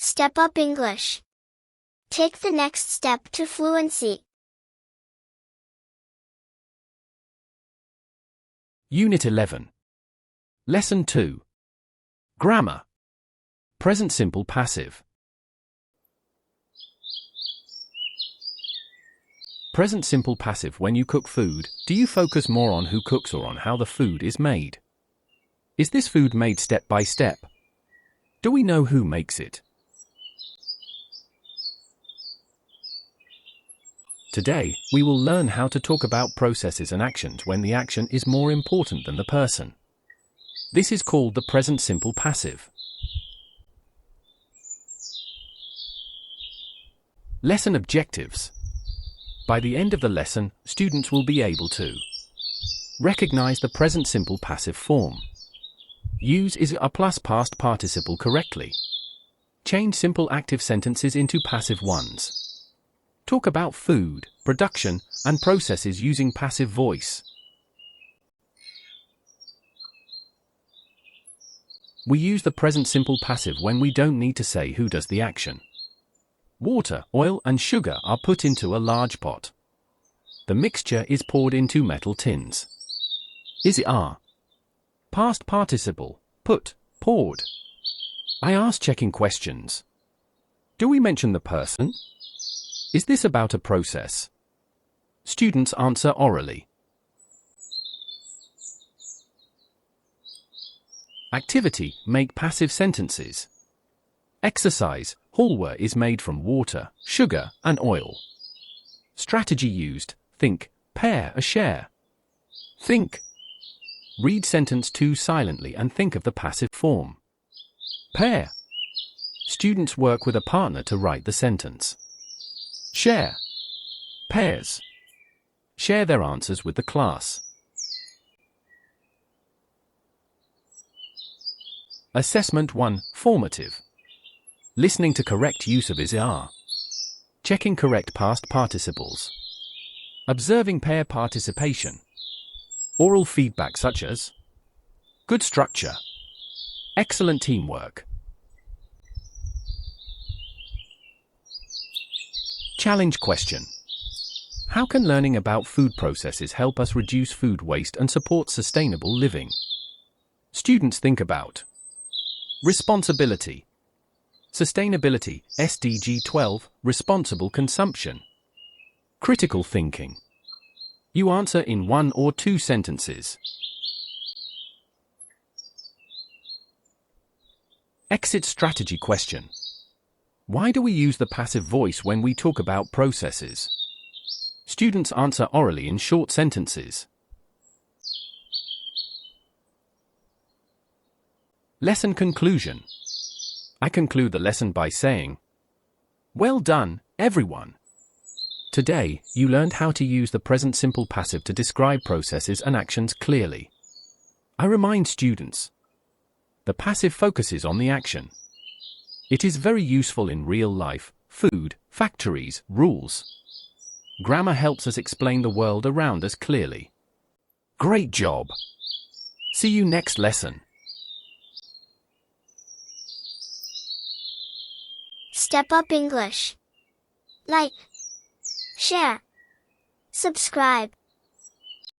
Step Up English. Take the next step to fluency. Unit 11. Lesson 2. Grammar. Present simple passive. Present simple passive. When you cook food, do you focus more on who cooks or on how the food is made? Is this food made step by step? Do we know who makes it? Today, we will learn how to talk about processes and actions when the action is more important than the person. This is called the present simple passive. Lesson objectives. By the end of the lesson, students will be able to recognize the present simple passive form. Use is a plus past participle correctly. Change simple active sentences into passive ones. Talk about food, production, and processes using passive voice. We use the present simple passive when we don't need to say who does the action. Water, oil, and sugar are put into a large pot. The mixture is poured into metal tins. Is it are? Past participle, put, poured. I ask checking questions. Do we mention the person? Is this about a process? Students answer orally. Activity, make passive sentences. Exercise, halwa is made from water, sugar, and oil. Strategy used, think, pair a share. Think. Read sentence 2 silently and think of the passive form. Pair. Students work with a partner to write the sentence. Share. Pairs. Share their answers with the class. Assessment 1, formative. Listening to correct use of is are. Checking correct past participles. Observing pair participation. Oral feedback such as good structure. Excellent teamwork. Challenge question. How can learning about food processes help us reduce food waste and support sustainable living? Students think about responsibility. Sustainability, SDG 12, responsible consumption. Critical thinking. You answer in 1 or 2 sentences. Exit strategy question. Why do we use the passive voice when we talk about processes? Students answer orally in short sentences. Lesson conclusion. I conclude the lesson by saying, well done, everyone. Today, you learned how to use the present simple passive to describe processes and actions clearly. I remind students, the passive focuses on the action. It is very useful in real life, food, factories, rules. Grammar helps us explain the world around us clearly. Great job! See you next lesson. Step Up English. Like, share, subscribe.